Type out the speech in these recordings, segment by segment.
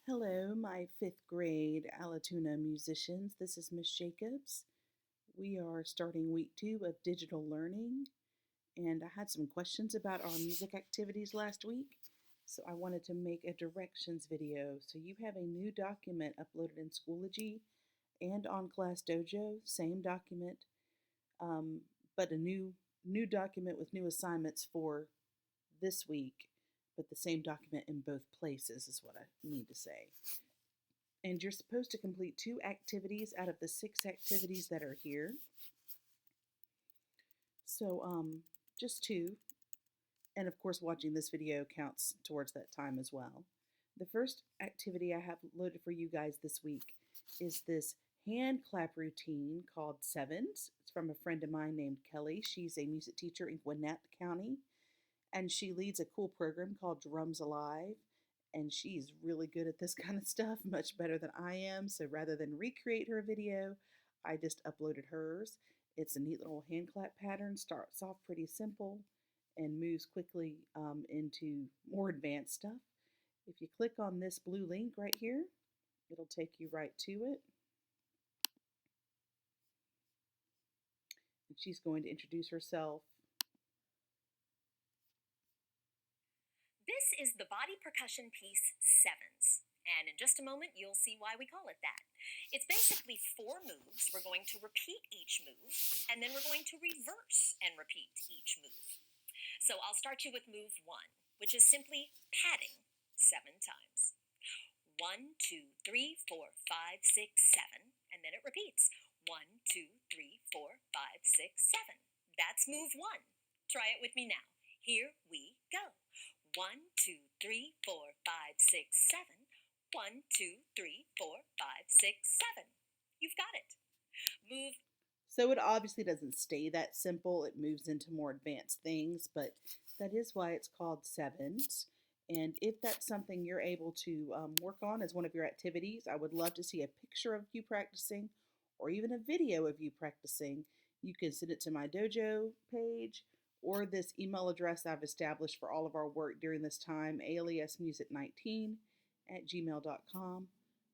Hello, my fifth grade Alatuna musicians. This is Miss Jacobs. We are starting week 2 of digital learning, and I had some questions about our music activities last week, so I wanted to make a directions video. So you have a new document uploaded in Schoology and on Class Dojo, same document, um, but a new document with new assignments for this week, but the same document in both places is what I mean to say. And you're supposed to complete 2 activities out of the 6 activities that are here. So, just 2. And of course, watching this video counts towards that time as well. The first activity I have loaded for you guys this week is this hand clap routine called Sevens. It's from a friend of mine named Kelly. She's a music teacher in Gwinnett County, and she leads a cool program called Drums Alive. And she's really good at this kind of stuff, much better than I am. So rather than recreate her video, I just uploaded hers. It's a neat little hand clap pattern, starts off pretty simple and moves quickly into more advanced stuff. If you click on this blue link right here, it'll take you right to it. And she's going to introduce herself. This is the body percussion piece Sevens. And in just a moment, you'll see why we call it that. It's basically 4 moves. We're going to repeat each move, and then we're going to reverse and repeat each move. So I'll start you with move 1, which is simply patting 7 times. 1, 2, 3, 4, 5, 6, 7, and then it repeats. 1, 2, 3, 4, 5, 6, 7. That's move 1. Try it with me now. Here we go. 1, 2, 3, 4, 5, 6, 7. 1, 2, 3, 4, 5, 6, 7. You've got it. Move. So it obviously doesn't stay that simple. It moves into more advanced things, but that is why it's called Sevens. And if that's something you're able to work on as one of your activities, I would love to see a picture of you practicing or even a video of you practicing. You can send it to my dojo page or this email address I've established for all of our work during this time, aliasmusic19@gmail.com.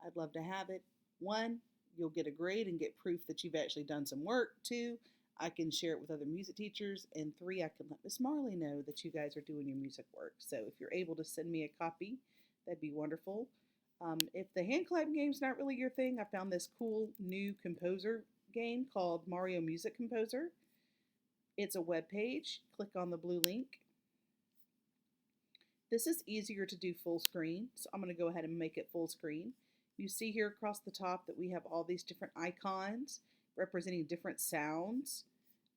I'd love to have it. 1, you'll get a grade and get proof that you've actually done some work. 2, I can share it with other music teachers. And 3, I can let Miss Marley know that you guys are doing your music work. So if you're able to send me a copy, that'd be wonderful. If the hand clap game's not really your thing, I found this cool new composer game called Mario Music Composer. It's a web page. Click on the blue link. This is easier to do full screen, so I'm going to go ahead and make it full screen. You see here across the top that we have all these different icons representing different sounds.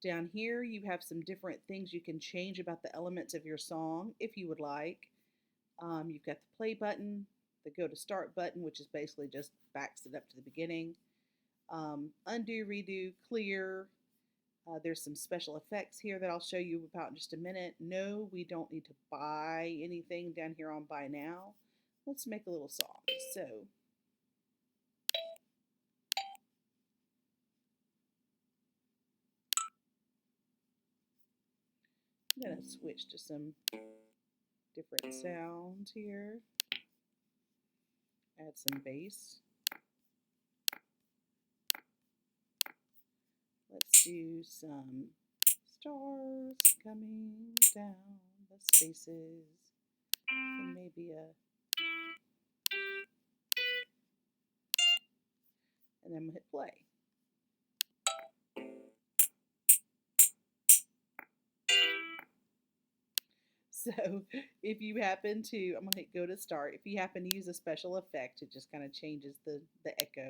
Down here you have some different things you can change about the elements of your song if you would like. You've got the play button, the go to start button, which is basically just backs it up to the beginning. Undo, redo, clear. There's some special effects here that I'll show you about in just a minute. No, we don't need to buy anything down here on Buy Now. Let's make a little song. So, I'm going to switch to some different sounds here. Add some bass. Let's do some stars coming down the spaces. And maybe and then I'm going to hit play. So if you happen to, I'm going to hit go to start. If you happen to use a special effect, it just kind of changes the echo.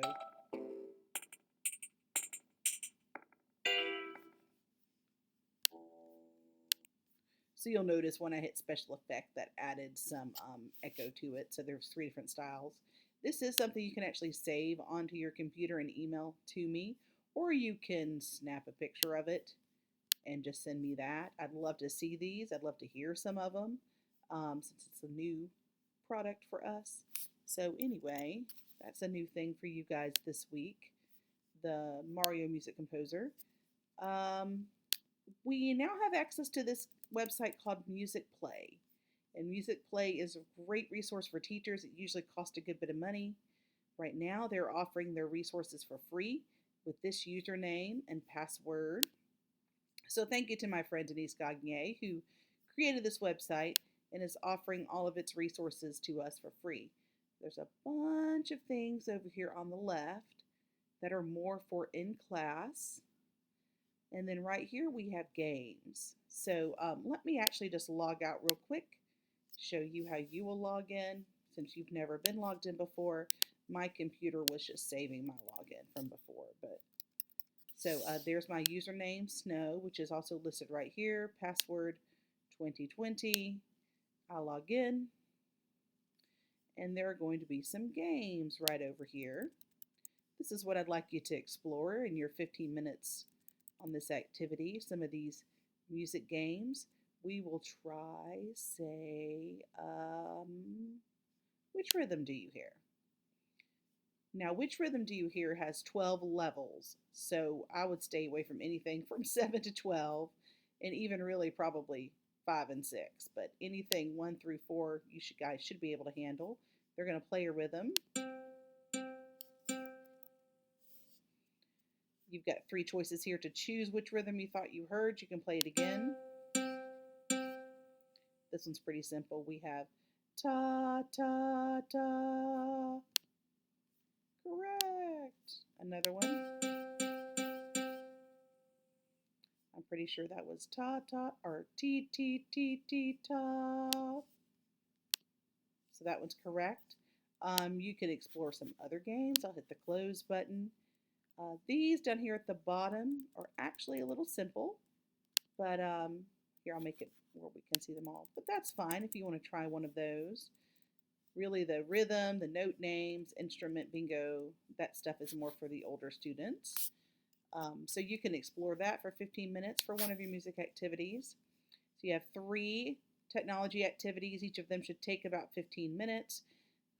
So you'll notice when I hit special effect that added some echo to it. So there's 3 different styles. This is something you can actually save onto your computer and email to me, or you can snap a picture of it and just send me that. I'd love to see these. I'd love to hear some of them since it's a new product for us. So anyway, that's a new thing for you guys this week, the Mario Music Composer. We now have access to this website called Music Play. And Music Play is a great resource for teachers. It usually costs a good bit of money. Right now, they're offering their resources for free with this username and password. So thank you to my friend Denise Gagnier, who created this website and is offering all of its resources to us for free. There's a bunch of things over here on the left that are more for in class. And then right here we have games. So let me actually just log out real quick, show you how you will log in. Since you've never been logged in before, my computer was just saving my login from before. So there's my username, Snow, which is also listed right here, password 2020. I'll log in, and there are going to be some games right over here. This is what I'd like you to explore in your 15 minutes on this activity. Some of these music games. We will try, say, which rhythm do you hear? Now, Which Rhythm Do You Hear has 12 levels, so I would stay away from anything from 7 to 12, and even really probably 5 and 6, but anything 1 through 4 you guys should be able to handle. They're going to play a rhythm. You've got 3 choices here to choose which rhythm you thought you heard. You can play it again. This one's pretty simple. We have ta, ta, ta. Correct. Another one. I'm pretty sure that was ta, ta, or ti, ti, ti, ti, ta. So that one's correct. You could explore some other games. I'll hit the close button. These down here at the bottom are actually a little simple, but here I'll make it where we can see them all. But that's fine if you want to try one of those. Really, the rhythm, the note names, instrument bingo, that stuff is more for the older students. So you can explore that for 15 minutes for one of your music activities. So you have 3 technology activities. Each of them should take about 15 minutes.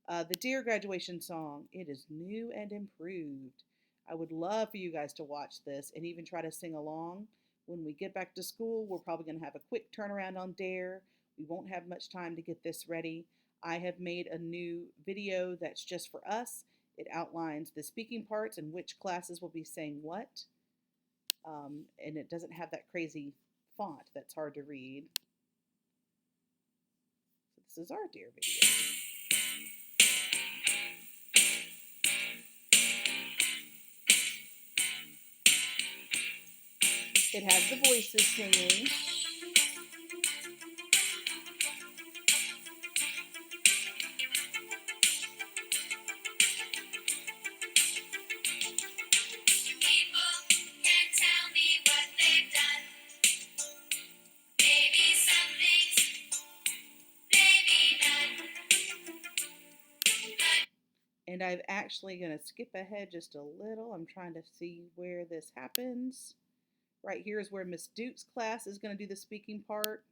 The Dear Graduation song, it is new and improved. I would love for you guys to watch this and even try to sing along. When we get back to school, we're probably going to have a quick turnaround on Dare. We won't have much time to get this ready. I have made a new video that's just for us. It outlines the speaking parts and which classes will be saying what. And it doesn't have that crazy font that's hard to read. So this is our Dare video. It has the voices singing. And I'm actually going to skip ahead just a little. I'm trying to see where this happens. Right here is where Miss Duke's class is going to do the speaking part.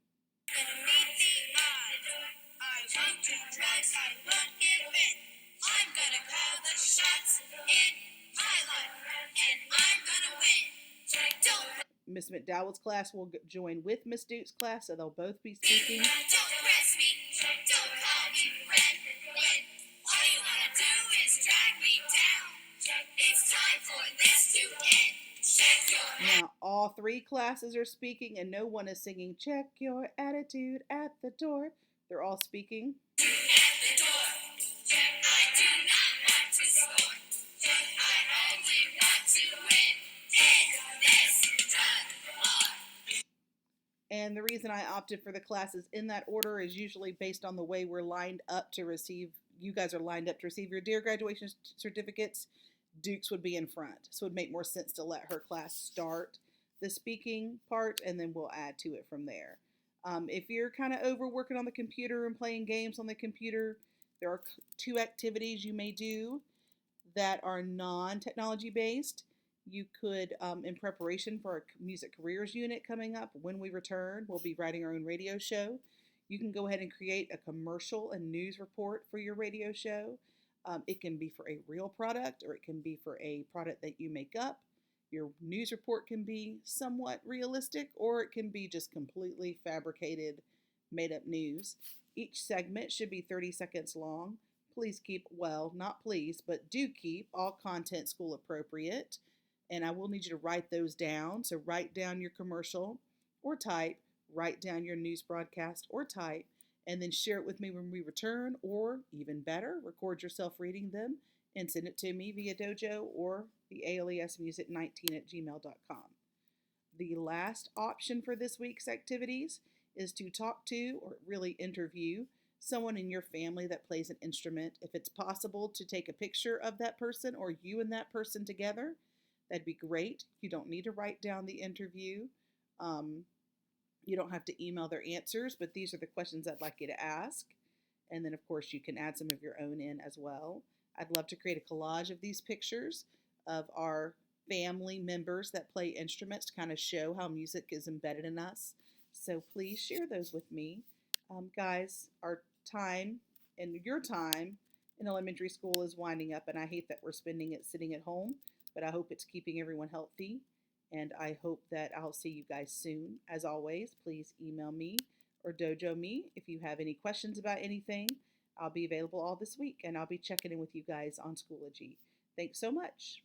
Miss McDowell's class will join with Miss Duke's class, so they'll both be speaking. Now, all 3 classes are speaking, and no one is singing, check your attitude at the door. They're all speaking. And the reason I opted for the classes in that order is usually based on the way we're lined up to receive, you guys are lined up to receive your Dear Graduation certificates. Duke's would be in front. So it would make more sense to let her class start the speaking part, and then we'll add to it from there. If you're kind of overworking on the computer and playing games on the computer, there are 2 activities you may do that are non-technology based. You could, in preparation for our music careers unit coming up, when we return, we'll be writing our own radio show. You can go ahead and create a commercial and news report for your radio show. It can be for a real product, or it can be for a product that you make up. Your news report can be somewhat realistic, or it can be just completely fabricated, made up news. Each segment should be 30 seconds long. Please keep, well, not please, but do keep all content school appropriate. And I will need you to write those down. So write down your commercial or type, write down your news broadcast or type, and then share it with me when we return, or even better, record yourself reading them and send it to me via Dojo or the alesmusic19@gmail.com. The last option for this week's activities is to talk to or really interview someone in your family that plays an instrument. If it's possible to take a picture of that person or you and that person together, that'd be great. You don't need to write down the interview. You don't have to email their answers, but these are the questions I'd like you to ask. And then, of course, you can add some of your own in as well. I'd love to create a collage of these pictures of our family members that play instruments to kind of show how music is embedded in us. So please share those with me. Guys, our time and your time in elementary school is winding up, and I hate that we're spending it sitting at home, but I hope it's keeping everyone healthy, and I hope that I'll see you guys soon. As always, please email me or dojo me if you have any questions about anything. I'll be available all this week, and I'll be checking in with you guys on Schoology. Thanks so much.